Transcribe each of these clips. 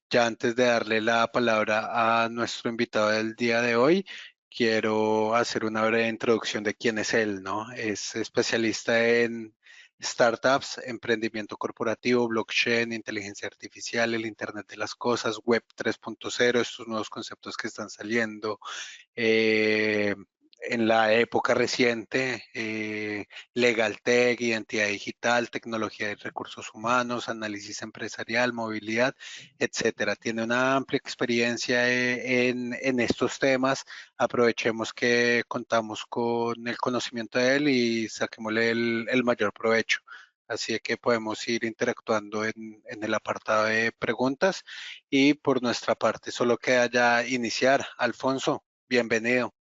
Ya antes de darle la palabra a nuestro invitado del día de hoy, quiero hacer una breve introducción de quién es él, ¿no? Es especialista en startups, emprendimiento corporativo, blockchain, inteligencia artificial, el Internet de las cosas, Web 3.0, estos nuevos conceptos que están saliendo, eh, en la época reciente, Legal Tech, identidad digital, tecnología y recursos humanos, análisis empresarial, movilidad, etcétera. Tiene una amplia experiencia en estos temas. Aprovechemos que contamos con el conocimiento de él y saquémosle el mayor provecho. Así que podemos ir interactuando en el apartado de preguntas y por nuestra parte solo queda ya iniciar. Alfonso, bienvenido.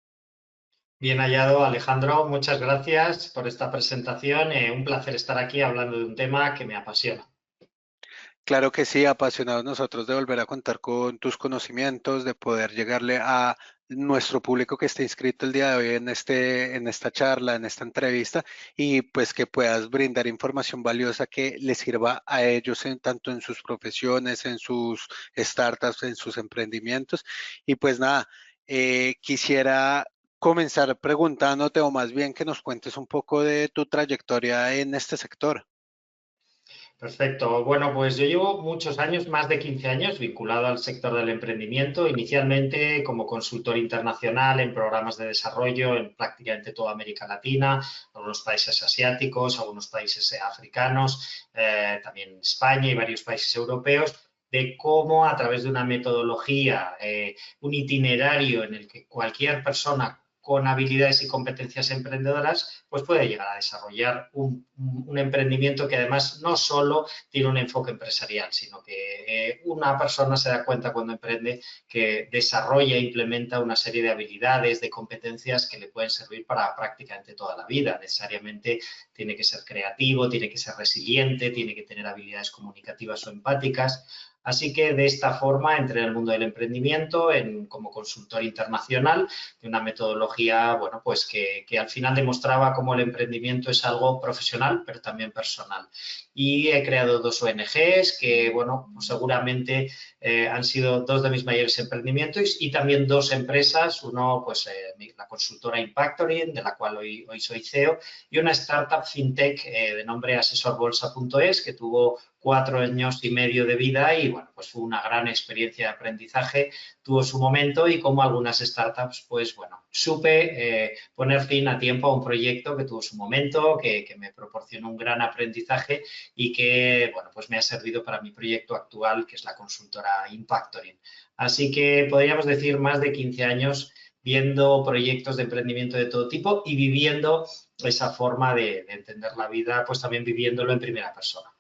Bien hallado, Alejandro. Muchas gracias por esta presentación. Un placer estar aquí hablando de un tema que me apasiona. Claro que sí, apasionados nosotros de volver a contar con tus conocimientos, de poder llegarle a nuestro público que está inscrito el día de hoy en esta charla, en esta entrevista, y pues que puedas brindar información valiosa que les sirva a ellos tanto en sus profesiones, en sus startups, en sus emprendimientos. Y pues nada, quisiera comenzar preguntándote, o más bien que nos cuentes un poco de tu trayectoria en este sector. Perfecto. Bueno, pues yo llevo muchos años, más de 15 años, vinculado al sector del emprendimiento, inicialmente como consultor internacional en programas de desarrollo en prácticamente toda América Latina, algunos países asiáticos, algunos países africanos, también España y varios países europeos, de cómo a través de una metodología, un itinerario en el que cualquier persona con habilidades y competencias emprendedoras, pues puede llegar a desarrollar un emprendimiento que además no solo tiene un enfoque empresarial, sino que una persona se da cuenta cuando emprende que desarrolla e implementa una serie de habilidades, de competencias que le pueden servir para prácticamente toda la vida. Necesariamente tiene que ser creativo, tiene que ser resiliente, tiene que tener habilidades comunicativas o empáticas. Así que de esta forma entré en el mundo del emprendimiento como consultor internacional de una metodología, bueno, pues que al final demostraba cómo el emprendimiento es algo profesional, pero también personal. Y he creado dos ONGs que, bueno, pues seguramente han sido dos de mis mayores emprendimientos y también dos empresas, uno, pues la consultora Impactory, de la cual hoy soy CEO, y una startup fintech de nombre asesorbolsa.es, que tuvo 4 años y medio de vida y, bueno, pues fue una gran experiencia de aprendizaje, tuvo su momento y como algunas startups, pues, bueno, supe poner fin a tiempo a un proyecto que tuvo su momento, que me proporcionó un gran aprendizaje y que, bueno, pues me ha servido para mi proyecto actual, que es la consultora Impactoring. Así que podríamos decir más de 15 años viendo proyectos de emprendimiento de todo tipo y viviendo esa forma de entender la vida, pues también viviéndolo en primera persona.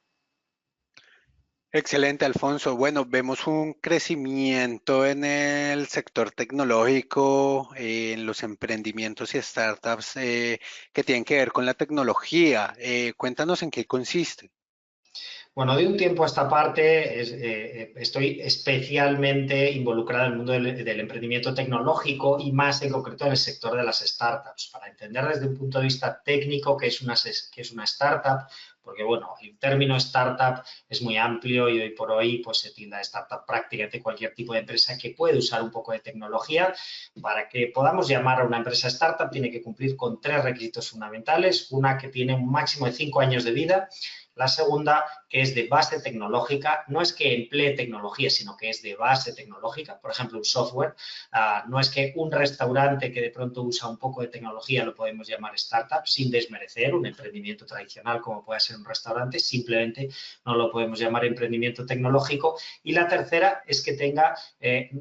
Excelente, Alfonso. Bueno, vemos un crecimiento en el sector tecnológico, en los emprendimientos y startups que tienen que ver con la tecnología. Cuéntanos en qué consiste. Bueno, de un tiempo a esta parte estoy especialmente involucrado en el mundo del emprendimiento tecnológico y más en concreto en el sector de las startups, para entender desde un punto de vista técnico qué es una startup, porque bueno, el término startup es muy amplio y hoy por hoy pues se tilda de startup prácticamente cualquier tipo de empresa que puede usar un poco de tecnología. Para que podamos llamar a una empresa startup tiene que cumplir con tres requisitos fundamentales, una que tiene un máximo de 5 años de vida. La segunda, que es de base tecnológica, no es que emplee tecnología, sino que es de base tecnológica, por ejemplo, un software. No es que un restaurante que de pronto usa un poco de tecnología lo podemos llamar startup, sin desmerecer un emprendimiento tradicional como puede ser un restaurante, simplemente no lo podemos llamar emprendimiento tecnológico. Y la tercera es que tenga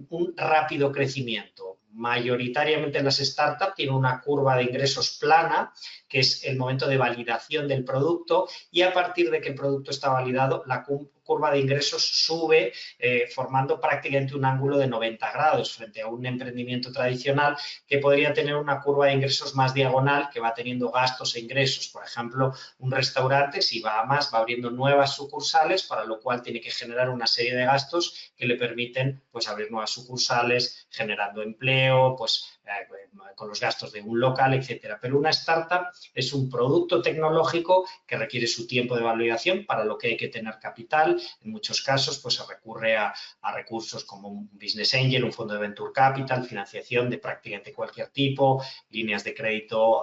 un rápido crecimiento. Mayoritariamente las startups tienen una curva de ingresos plana, que es el momento de validación del producto, y a partir de que el producto está validado, la curva de ingresos sube formando prácticamente un ángulo de 90 grados frente a un emprendimiento tradicional que podría tener una curva de ingresos más diagonal que va teniendo gastos e ingresos. Por ejemplo, un restaurante, si va a más, va abriendo nuevas sucursales, para lo cual tiene que generar una serie de gastos que le permiten pues abrir nuevas sucursales, generando empleo, pues con los gastos de un local, etcétera. Pero una startup es un producto tecnológico que requiere su tiempo de validación, para lo que hay que tener capital. En muchos casos, pues se recurre a recursos como un business angel, un fondo de venture capital, financiación de prácticamente cualquier tipo, líneas de crédito,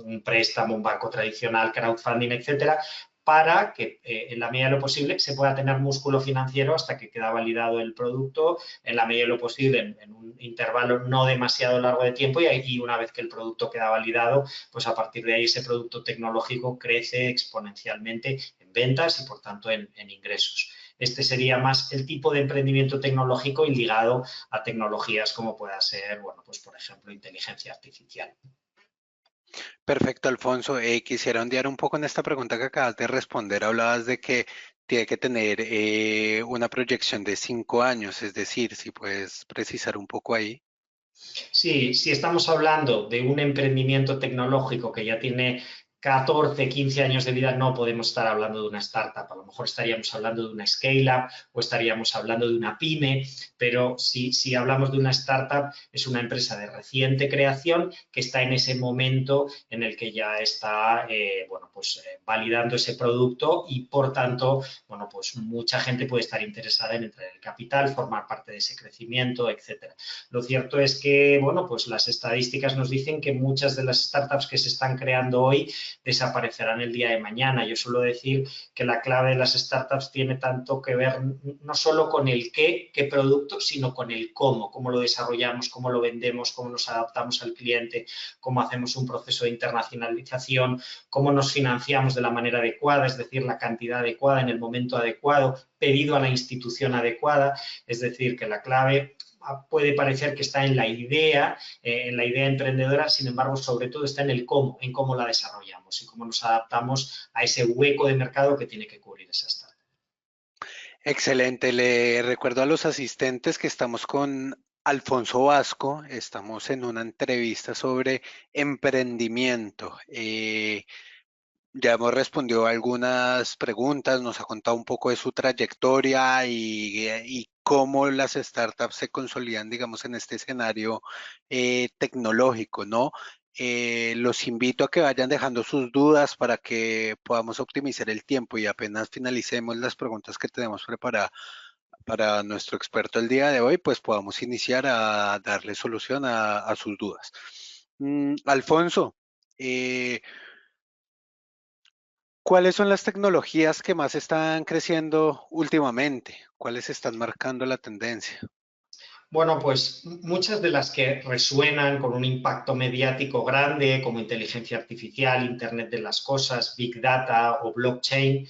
un préstamo, un banco tradicional, crowdfunding, etcétera, para que en la medida de lo posible se pueda tener músculo financiero hasta que queda validado el producto, en la medida de lo posible en un intervalo no demasiado largo de tiempo, y una vez que el producto queda validado, pues a partir de ahí ese producto tecnológico crece exponencialmente en ventas y por tanto en ingresos. Este sería más el tipo de emprendimiento tecnológico y ligado a tecnologías como pueda ser, bueno, pues por ejemplo, inteligencia artificial. Perfecto, Alfonso. Quisiera ondear un poco en esta pregunta que acabas de responder. Hablabas de que tiene que tener una proyección de 5 años, es decir, si puedes precisar un poco ahí. Sí, si estamos hablando de un emprendimiento tecnológico que ya tiene 14, 15 años de vida, no podemos estar hablando de una startup. A lo mejor estaríamos hablando de una scale-up o estaríamos hablando de una pyme, pero si hablamos de una startup, es una empresa de reciente creación que está en ese momento en el que ya está, bueno, pues validando ese producto y, por tanto, bueno, pues mucha gente puede estar interesada en entrar en el capital, formar parte de ese crecimiento, etcétera. Lo cierto es que, bueno, pues las estadísticas nos dicen que muchas de las startups que se están creando hoy desaparecerán el día de mañana. Yo suelo decir que la clave de las startups tiene tanto que ver no solo con el qué producto, sino con el cómo lo desarrollamos, cómo lo vendemos, cómo nos adaptamos al cliente, cómo hacemos un proceso de internacionalización, cómo nos financiamos de la manera adecuada, es decir, la cantidad adecuada en el momento adecuado, pedido a la institución adecuada. Es decir, que la clave puede parecer que está en la idea emprendedora, sin embargo, sobre todo está en cómo la desarrollamos y cómo nos adaptamos a ese hueco de mercado que tiene que cubrir esa startup. Excelente. Le recuerdo a los asistentes que estamos con Alfonso Vasco. Estamos en una entrevista sobre emprendimiento. Ya hemos respondido a algunas preguntas, nos ha contado un poco de su trayectoria y cómo las startups se consolidan, digamos, en este escenario tecnológico, ¿no? Los invito a que vayan dejando sus dudas para que podamos optimizar el tiempo y apenas finalicemos las preguntas que tenemos preparadas para nuestro experto el día de hoy, pues podamos iniciar a darle solución a sus dudas. Alfonso, eh, ¿cuáles son las tecnologías que más están creciendo últimamente? ¿Cuáles están marcando la tendencia? Bueno, pues muchas de las que resuenan con un impacto mediático grande, como inteligencia artificial, Internet de las cosas, Big Data o blockchain,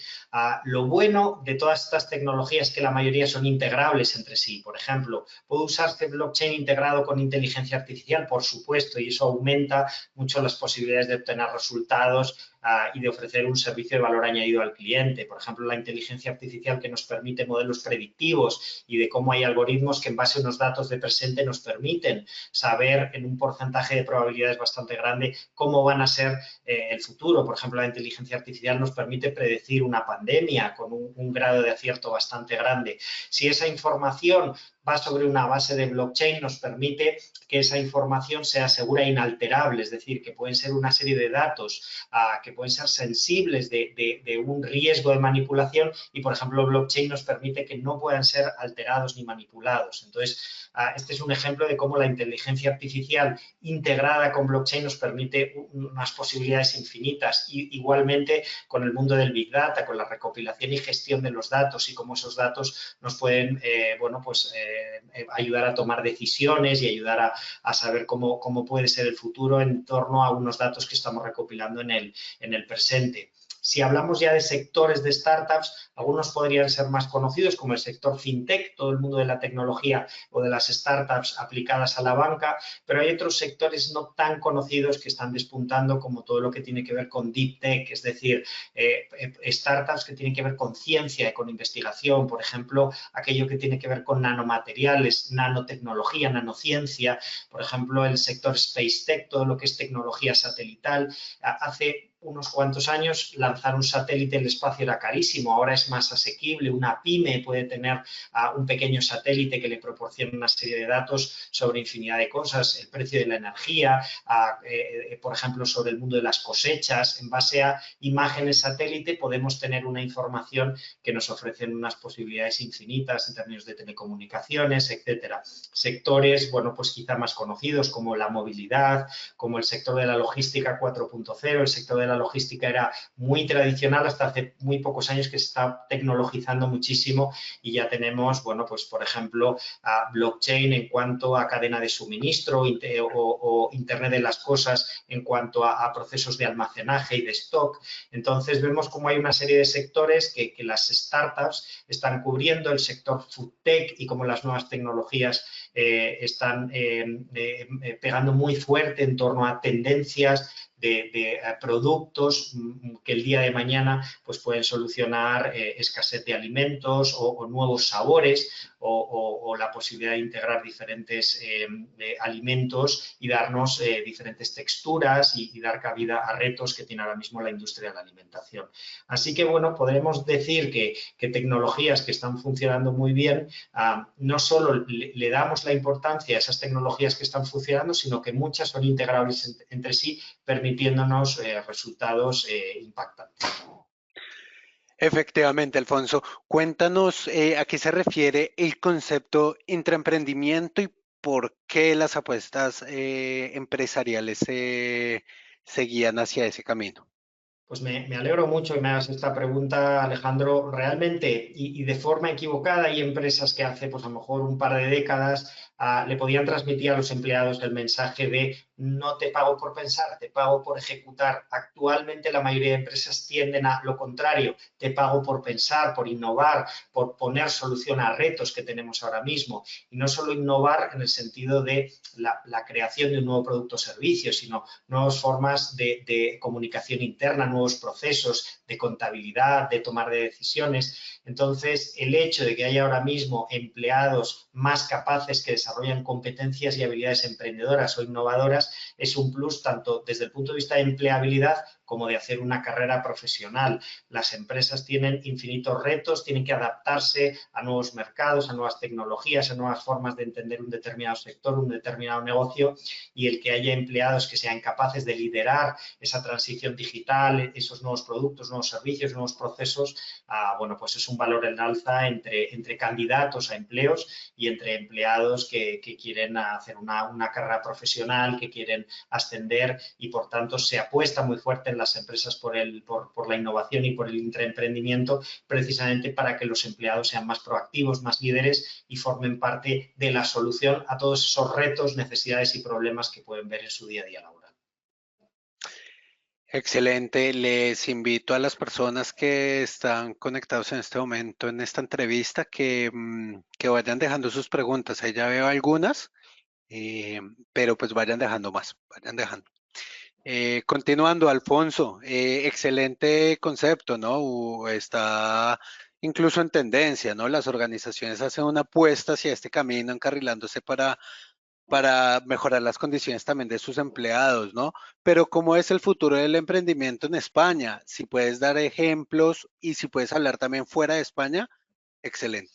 lo bueno de todas estas tecnologías es que la mayoría son integrables entre sí. Por ejemplo, ¿puede usarse blockchain integrado con inteligencia artificial? Por supuesto, y eso aumenta mucho las posibilidades de obtener resultados y de ofrecer un servicio de valor añadido al cliente. Por ejemplo, la inteligencia artificial que nos permite modelos predictivos y de cómo hay algoritmos que en base a unos datos de presente nos permiten saber en un porcentaje de probabilidades bastante grande cómo van a ser el futuro. Por ejemplo, la inteligencia artificial nos permite predecir una pandemia con un grado de acierto bastante grande. Si esa información va sobre una base de blockchain, nos permite que esa información sea segura e inalterable, es decir, que pueden ser una serie de datos que pueden ser sensibles de un riesgo de manipulación y, por ejemplo, blockchain nos permite que no puedan ser alterados ni manipulados. Entonces, este es un ejemplo de cómo la inteligencia artificial integrada con blockchain nos permite unas posibilidades infinitas. Y igualmente con el mundo del Big Data, con la recopilación y gestión de los datos y cómo esos datos nos pueden, bueno, pues ayudar a tomar decisiones y ayudar a saber cómo puede ser el futuro en torno a unos datos que estamos recopilando en el presente. Si hablamos ya de sectores de startups, algunos podrían ser más conocidos como el sector fintech, todo el mundo de la tecnología o de las startups aplicadas a la banca, pero hay otros sectores no tan conocidos que están despuntando como todo lo que tiene que ver con deep tech, es decir, startups que tienen que ver con ciencia y con investigación, por ejemplo, aquello que tiene que ver con nanomateriales, nanotecnología, nanociencia, por ejemplo, el sector space tech, todo lo que es tecnología satelital. Hace unos cuantos años lanzar un satélite en el espacio era carísimo, ahora es más asequible, una pyme puede tener un pequeño satélite que le proporciona una serie de datos sobre infinidad de cosas, el precio de la energía, por ejemplo, sobre el mundo de las cosechas. En base a imágenes satélite podemos tener una información que nos ofrecen unas posibilidades infinitas en términos de telecomunicaciones, etcétera. Sectores, bueno, pues quizá más conocidos como la movilidad, como el sector de la logística 4.0. El sector de la logística era muy tradicional hasta hace muy pocos años que se está tecnologizando muchísimo y ya tenemos, bueno, pues por ejemplo, a blockchain en cuanto a cadena de suministro o Internet de las cosas en cuanto a procesos de almacenaje y de stock. Entonces vemos cómo hay una serie de sectores que las startups están cubriendo, el sector food tech y cómo las nuevas tecnologías están pegando muy fuerte en torno a tendencias de productos que el día de mañana pues pueden solucionar escasez de alimentos o nuevos sabores o la posibilidad de integrar diferentes alimentos y darnos diferentes texturas y dar cabida a retos que tiene ahora mismo la industria de la alimentación. Así que, bueno, podremos decir que tecnologías que están funcionando muy bien, no solo le damos la importancia a esas tecnologías que están funcionando, sino que muchas son integrables entre sí, permitiéndonos resultados impactantes. Efectivamente, Alfonso. Cuéntanos a qué se refiere el concepto intraemprendimiento y por qué las apuestas empresariales se guían hacia ese camino. Pues me alegro mucho que me hagas esta pregunta, Alejandro. Realmente, y de forma equivocada, hay empresas que hace, pues a lo mejor un par de décadas, le podían transmitir a los empleados el mensaje de no te pago por pensar, te pago por ejecutar. Actualmente la mayoría de empresas tienden a lo contrario, te pago por pensar, por innovar, por poner solución a retos que tenemos ahora mismo. Y no solo innovar en el sentido de la creación de un nuevo producto o servicio, sino nuevas formas de comunicación interna, nuevos procesos de contabilidad, de tomar de decisiones. Entonces, el hecho de que haya ahora mismo empleados más capaces que desarrollan competencias y habilidades emprendedoras o innovadoras es un plus tanto desde el punto de vista de empleabilidad como de hacer una carrera profesional. Las empresas tienen infinitos retos, tienen que adaptarse a nuevos mercados, a nuevas tecnologías, a nuevas formas de entender un determinado sector, un determinado negocio, y el que haya empleados que sean capaces de liderar esa transición digital, esos nuevos productos, nuevos servicios, nuevos procesos, bueno, pues es un valor en alza entre candidatos a empleos y entre empleados que quieren hacer una carrera profesional, que quieren ascender y, por tanto, se apuesta muy fuerte en las empresas por la innovación y por el intraemprendimiento, precisamente para que los empleados sean más proactivos, más líderes y formen parte de la solución a todos esos retos, necesidades y problemas que pueden ver en su día a día laboral. Excelente. Les invito a las personas que están conectados en este momento en esta entrevista que vayan dejando sus preguntas. Ahí ya veo algunas, pero pues vayan dejando más, vayan dejando. Continuando, Alfonso, excelente concepto, ¿no? Está incluso en tendencia, ¿no? Las organizaciones hacen una apuesta hacia este camino, encarrilándose para mejorar las condiciones también de sus empleados, ¿no? Pero ¿cómo es el futuro del emprendimiento en España? Si puedes dar ejemplos y si puedes hablar también fuera de España, excelente.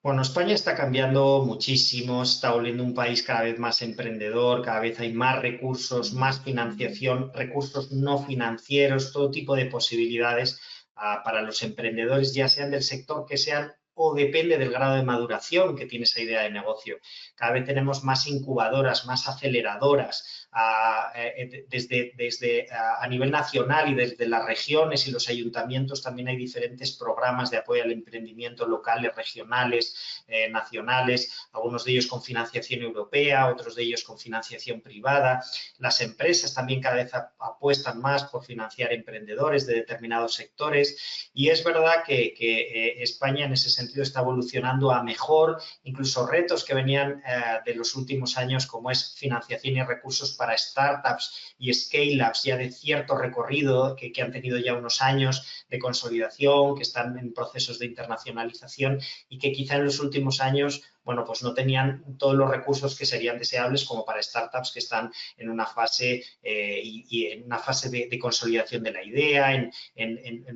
Bueno, España está cambiando muchísimo, se está volviendo un país cada vez más emprendedor, cada vez hay más recursos, más financiación, recursos no financieros, todo tipo de posibilidades para los emprendedores, ya sean del sector que sean o depende del grado de maduración que tiene esa idea de negocio. Cada vez tenemos más incubadoras, más aceleradoras, desde a nivel nacional y desde las regiones y los ayuntamientos también hay diferentes programas de apoyo al emprendimiento locales, regionales, nacionales, algunos de ellos con financiación europea, otros de ellos con financiación privada. Las empresas también cada vez apuestan más por financiar emprendedores de determinados sectores y es verdad que España en ese sentido está evolucionando a mejor, incluso retos que venían de los últimos años, como es financiación y recursos para startups y scale-ups ya de cierto recorrido, que han tenido ya unos años de consolidación, que están en procesos de internacionalización y que quizá en los últimos años, bueno, pues no tenían todos los recursos que serían deseables como para startups que están en una fase y en una fase de consolidación de la idea, en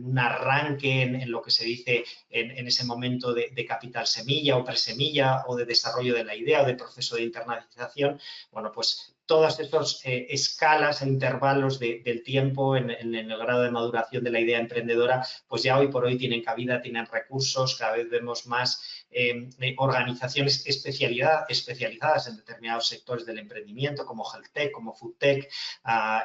un arranque, en lo que se dice en ese momento de capital semilla o presemilla o de desarrollo de la idea o de proceso de internacionalización. Bueno, pues todas estas escalas e intervalos del tiempo en el grado de maduración de la idea emprendedora, pues ya hoy por hoy tienen cabida, tienen recursos, cada vez vemos más organizaciones especializadas en determinados sectores del emprendimiento, como Health Tech, como Food Tech,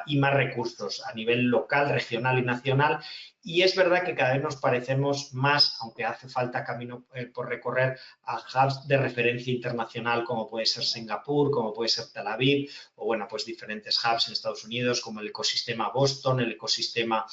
y más recursos a nivel local, regional y nacional. Y es verdad que cada vez nos parecemos más, aunque hace falta camino por recorrer, a hubs de referencia internacional, como puede ser Singapur, como puede ser Tel Aviv, o bueno, pues diferentes hubs en Estados Unidos, como el ecosistema Boston, el ecosistema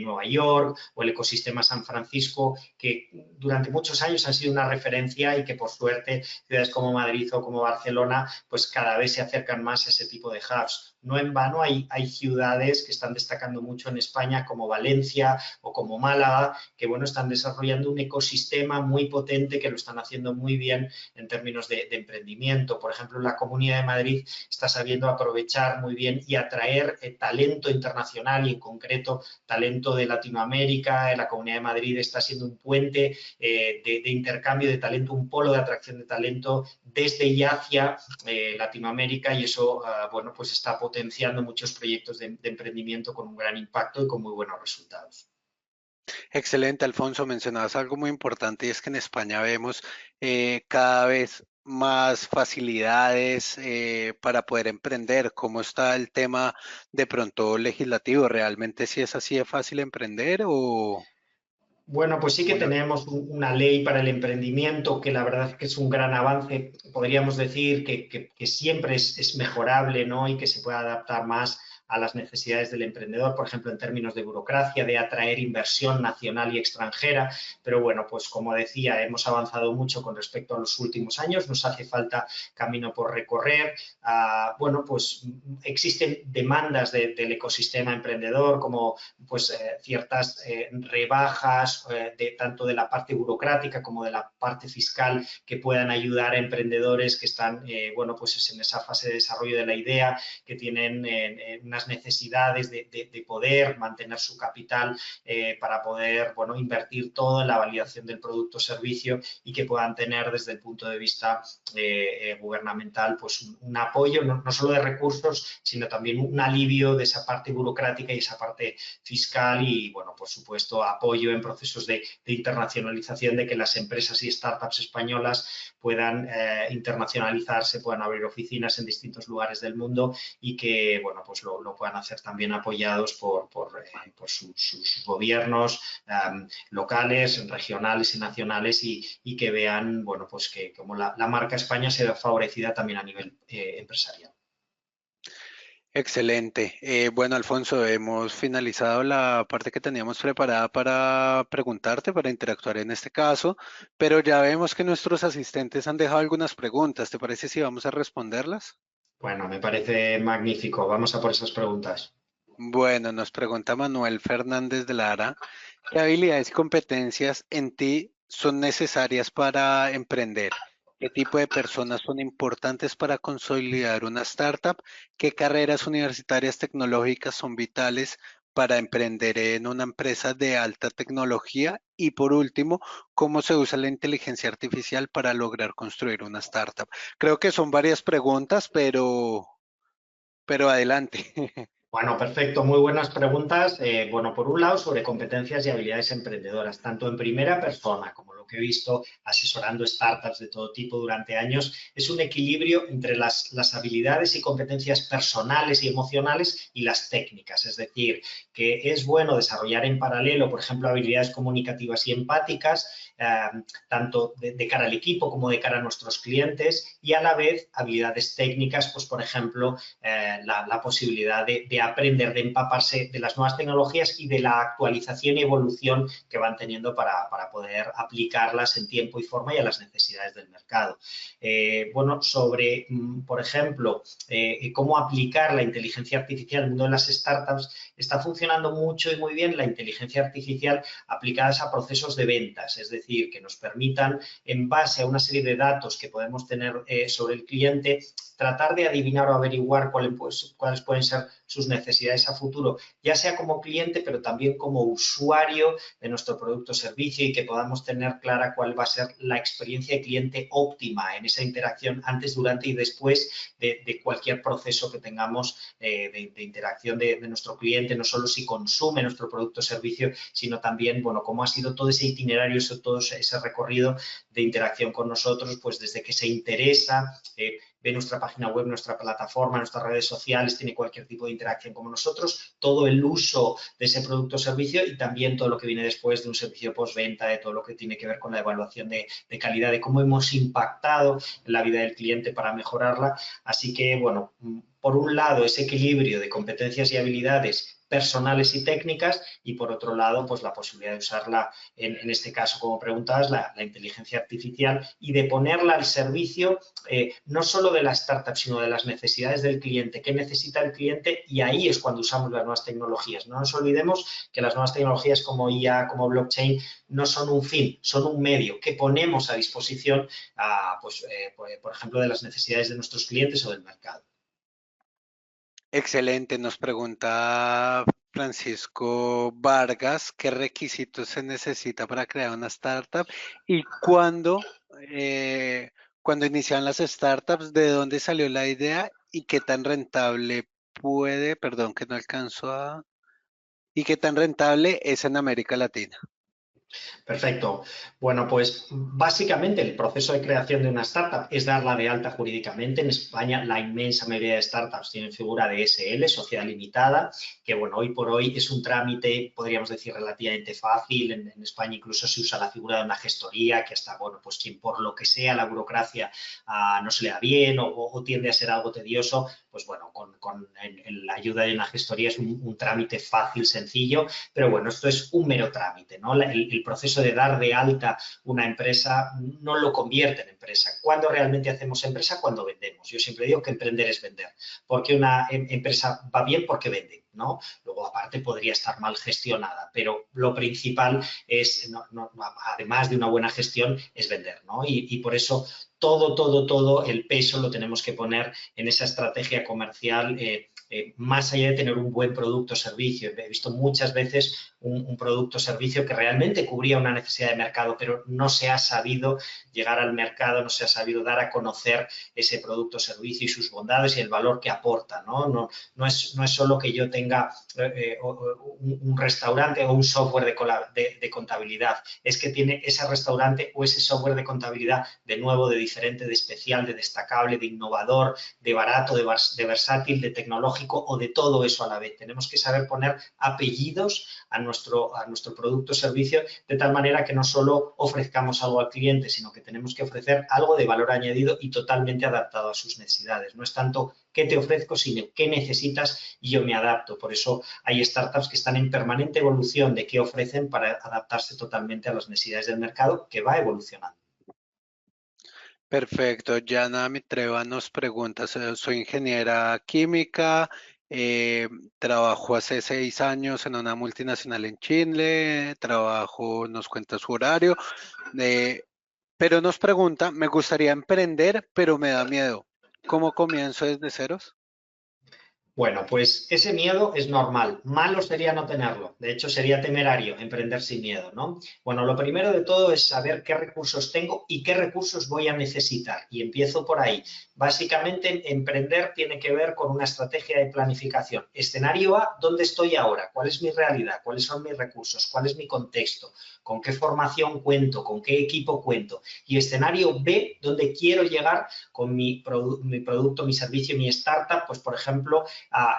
Nueva York o el ecosistema San Francisco, que durante muchos años han sido una referencia y que por suerte ciudades como Madrid o como Barcelona, pues cada vez se acercan más a ese tipo de hubs. No en vano hay ciudades que están destacando mucho en España, como Valencia o como Málaga, que bueno, están desarrollando un ecosistema muy potente, que lo están haciendo muy bien en términos de emprendimiento. Por ejemplo, la Comunidad de Madrid está sabiendo aprovechar muy bien y atraer talento internacional y en concreto talento de Latinoamérica. La Comunidad de Madrid está siendo un puente de intercambio de talento, un polo de atracción de talento desde y hacia Latinoamérica, y eso, bueno, pues está potenciando muchos proyectos de emprendimiento con un gran impacto y con muy buenos resultados. Excelente, Alfonso. Mencionabas algo muy importante y es que en España vemos cada vez más facilidades para poder emprender. ¿Cómo está el tema de pronto legislativo? ¿Realmente sí es así de fácil emprender Bueno, pues sí que o no? tenemos una ley para el emprendimiento que la verdad es que es un gran avance. Podríamos decir que siempre es mejorable, ¿no? Y que se puede adaptar más a las necesidades del emprendedor, por ejemplo, en términos de burocracia, de atraer inversión nacional y extranjera. Pero bueno, pues como decía, hemos avanzado mucho con respecto a los últimos años, nos hace falta camino por recorrer. Bueno, pues existen demandas del ecosistema emprendedor, como pues ciertas rebajas tanto de la parte burocrática como de la parte fiscal, que puedan ayudar a emprendedores que están, bueno, pues en esa fase de desarrollo de la idea, que tienen unas necesidades de poder mantener su capital para poder, bueno, invertir todo en la validación del producto o servicio, y que puedan tener desde el punto de vista gubernamental pues un apoyo, no solo de recursos, sino también un alivio de esa parte burocrática y esa parte fiscal, y, bueno, por supuesto, apoyo en procesos de internacionalización, de que las empresas y startups españolas puedan internacionalizarse, puedan abrir oficinas en distintos lugares del mundo, y que, bueno, pues lo puedan hacer también apoyados por sus gobiernos locales, regionales y nacionales, y que vean, bueno, pues que como la marca España se ve favorecida también a nivel empresarial. Excelente. Bueno, Alfonso, hemos finalizado la parte que teníamos preparada para preguntarte, para interactuar en este caso, pero ya vemos que nuestros asistentes han dejado algunas preguntas. ¿Te parece si vamos a responderlas? Bueno, me parece magnífico. Vamos a por esas preguntas. Bueno, nos pregunta Manuel Fernández de Lara, ¿qué habilidades y competencias en ti son necesarias para emprender? ¿Qué tipo de personas son importantes para consolidar una startup? ¿Qué carreras universitarias tecnológicas son vitales para emprender en una empresa de alta tecnología? Y por último, ¿cómo se usa la inteligencia artificial para lograr construir una startup? Creo que son varias preguntas, pero adelante. Bueno, perfecto, muy buenas preguntas. Bueno, por un lado, sobre competencias y habilidades emprendedoras, tanto en primera persona como lo que he visto asesorando startups de todo tipo durante años, es un equilibrio entre las habilidades y competencias personales y emocionales y las técnicas. Es decir, que es bueno desarrollar en paralelo, por ejemplo, habilidades comunicativas y empáticas, tanto de cara al equipo como de cara a nuestros clientes, y a la vez habilidades técnicas, pues por ejemplo, la posibilidad de aprender, de empaparse de las nuevas tecnologías y de la actualización y evolución que van teniendo para poder aplicar aplicarlas en tiempo y forma y a las necesidades del mercado. Bueno, sobre, por ejemplo, cómo aplicar la inteligencia artificial al mundo de las startups, está funcionando mucho y muy bien la inteligencia artificial aplicadas a procesos de ventas, es decir, que nos permitan, en base a una serie de datos que podemos tener sobre el cliente, tratar de adivinar o averiguar cuáles pueden ser sus necesidades a futuro, ya sea como cliente, pero también como usuario de nuestro producto o servicio, y que podamos tener clara cuál va a ser la experiencia de cliente óptima en esa interacción antes, durante y después de cualquier proceso que tengamos de interacción de nuestro cliente, no solo si consume nuestro producto o servicio, sino también, bueno, cómo ha sido todo ese itinerario, todo ese recorrido de interacción con nosotros, pues desde que se interesa, ve nuestra página web, nuestra plataforma, nuestras redes sociales, tiene cualquier tipo de interacción con nosotros, todo el uso de ese producto o servicio, y también todo lo que viene después de un servicio postventa, de todo lo que tiene que ver con la evaluación de calidad, de cómo hemos impactado en la vida del cliente para mejorarla. Así que, bueno, por un lado, ese equilibrio de competencias y habilidades personales y técnicas, y por otro lado, pues la posibilidad de usarla, en este caso, como preguntabas, la inteligencia artificial, y de ponerla al servicio no solo de la startup, sino de las necesidades del cliente, qué necesita el cliente, y ahí es cuando usamos las nuevas tecnologías. No nos olvidemos que las nuevas tecnologías como IA, como blockchain, no son un fin, son un medio que ponemos a disposición, por ejemplo, de las necesidades de nuestros clientes o del mercado. Excelente, nos pregunta Francisco Vargas, ¿qué requisitos se necesita para crear una startup? Y cuando iniciaron las startups, ¿de dónde salió la idea y qué tan rentable perdón que no alcanzo y qué tan rentable es en América Latina? Perfecto. Bueno, pues básicamente el proceso de creación de una startup es darla de alta jurídicamente. En España la inmensa mayoría de startups tienen figura de SL, sociedad limitada, que bueno, hoy por hoy es un trámite, podríamos decir, relativamente fácil. En España incluso se usa la figura de una gestoría, que hasta, bueno, pues quien por lo que sea la burocracia no se le da bien o tiende a ser algo tedioso, pues bueno, en la ayuda de una gestoría es un trámite fácil, sencillo, pero bueno, esto es un mero trámite, ¿no? El proceso de dar de alta una empresa no lo convierte en empresa. ¿Cuándo realmente hacemos empresa? Cuando vendemos. Yo siempre digo que emprender es vender, porque una empresa va bien porque vende, ¿no? Luego, aparte, podría estar mal gestionada, pero lo principal es, además de una buena gestión, es vender, ¿no? Y por eso todo el peso lo tenemos que poner en esa estrategia comercial, más allá de tener un buen producto o servicio. He visto muchas veces un producto o servicio que realmente cubría una necesidad de mercado, pero no se ha sabido llegar al mercado, no se ha sabido dar a conocer ese producto o servicio y sus bondades y el valor que aporta, ¿no? No es solo que yo tenga un restaurante o un software de contabilidad, es que tiene ese restaurante o ese software de contabilidad, de nuevo, de diferente, de especial, de destacable, de innovador, de barato, de versátil, de tecnológico, o de todo eso a la vez. Tenemos que saber poner apellidos a nuestro producto o servicio, de tal manera que no solo ofrezcamos algo al cliente, sino que tenemos que ofrecer algo de valor añadido y totalmente adaptado a sus necesidades. No es tanto qué te ofrezco, sino qué necesitas y yo me adapto. Por eso hay startups que están en permanente evolución de qué ofrecen para adaptarse totalmente a las necesidades del mercado, que va evolucionando. Perfecto, Yana Mitreva nos pregunta, soy ingeniera química, trabajo hace 6 años en una multinacional en Chile, nos cuenta su horario, pero nos pregunta, me gustaría emprender, pero me da miedo. ¿Cómo comienzo desde ceros? Bueno, pues ese miedo es normal. Malo sería no tenerlo. De hecho, sería temerario emprender sin miedo, ¿no? Bueno, lo primero de todo es saber qué recursos tengo y qué recursos voy a necesitar. Y empiezo por ahí. Básicamente, emprender tiene que ver con una estrategia de planificación. Escenario A, ¿dónde estoy ahora? ¿Cuál es mi realidad? ¿Cuáles son mis recursos? ¿Cuál es mi contexto? ¿Con qué formación cuento? ¿Con qué equipo cuento? Y escenario B, ¿dónde quiero llegar con mi producto, mi servicio, mi startup? Pues, por ejemplo,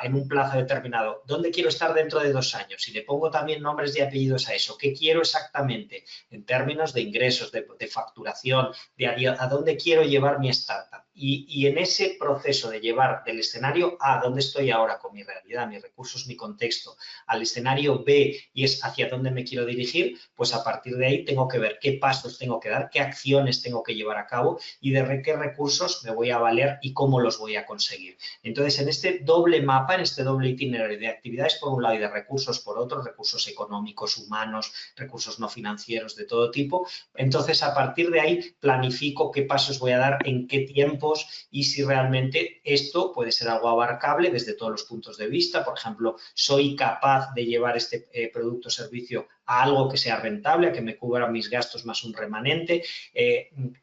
en un plazo determinado, ¿dónde quiero estar dentro de 2 años? Y le pongo también nombres y apellidos a eso. ¿Qué quiero exactamente en términos de ingresos, de facturación, de a dónde quiero llevar mi startup? Y en ese proceso de llevar del escenario A, dónde estoy ahora con mi realidad, mis recursos, mi contexto, al escenario B, y es hacia dónde me quiero dirigir, pues a partir de ahí tengo que ver qué pasos tengo que dar, qué acciones tengo que llevar a cabo y de qué recursos me voy a valer y cómo los voy a conseguir. Entonces, en este doble mapa, en este doble itinerario de actividades por un lado y de recursos por otro, recursos económicos, humanos, recursos no financieros de todo tipo, entonces a partir de ahí planifico qué pasos voy a dar, en qué tiempos y si realmente esto puede ser algo abarcable desde todos los puntos de vista. Por ejemplo, soy capaz de llevar este producto o servicio a algo que sea rentable, a que me cubra mis gastos más un remanente,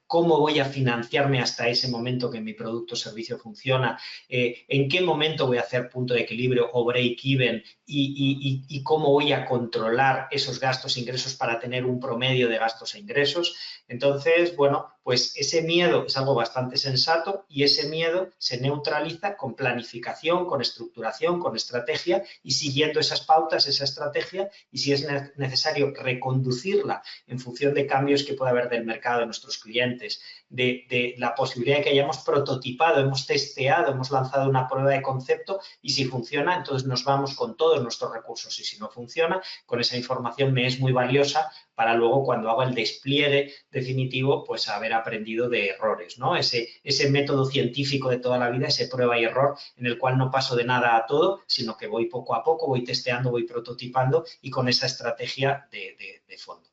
cómo voy a financiarme hasta ese momento que mi producto o servicio funciona, en qué momento voy a hacer punto de equilibrio o break-even y cómo voy a controlar esos gastos e ingresos para tener un promedio de gastos e ingresos. Entonces, bueno, pues ese miedo es algo bastante sensato y ese miedo se neutraliza con planificación, con estructuración, con estrategia y siguiendo esas pautas, esa estrategia, y si es necesario reconducirla en función de cambios que pueda haber del mercado de nuestros clientes, de la posibilidad de que hayamos prototipado, hemos testeado, hemos lanzado una prueba de concepto y si funciona, entonces nos vamos con todos nuestros recursos y si no funciona, con esa información me es muy valiosa para luego cuando hago el despliegue definitivo, pues haber aprendido de errores, ¿no? Ese método científico de toda la vida, ese prueba y error en el cual no paso de nada a todo, sino que voy poco a poco, voy testeando, voy prototipando y con esa estrategia de fondo.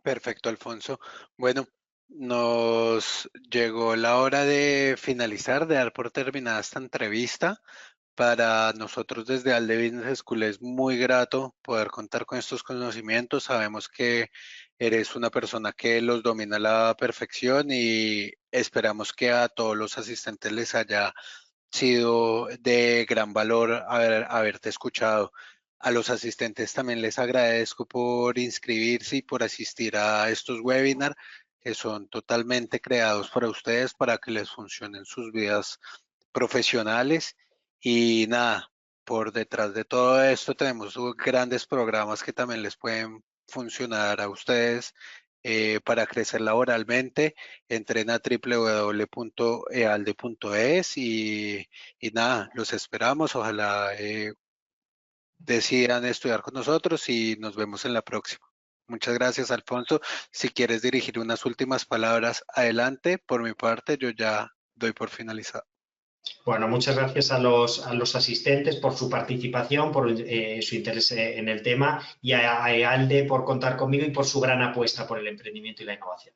Perfecto, Alfonso. Bueno, nos llegó la hora de finalizar, de dar por terminada esta entrevista. Para nosotros desde Alde Business School es muy grato poder contar con estos conocimientos. Sabemos que eres una persona que los domina a la perfección y esperamos que a todos los asistentes les haya sido de gran valor haberte escuchado. A los asistentes también les agradezco por inscribirse y por asistir a estos webinars que son totalmente creados para ustedes, para que les funcionen sus vidas profesionales. Y nada, por detrás de todo esto tenemos grandes programas que también les pueden funcionar a ustedes para crecer laboralmente. Entren a www.ealde.es y nada, los esperamos. Ojalá decidan estudiar con nosotros y nos vemos en la próxima. Muchas gracias, Alfonso. Si quieres dirigir unas últimas palabras, adelante. Por mi parte, yo ya doy por finalizado. Bueno, muchas gracias a los asistentes por su participación, por su interés en el tema y a EALDE por contar conmigo y por su gran apuesta por el emprendimiento y la innovación.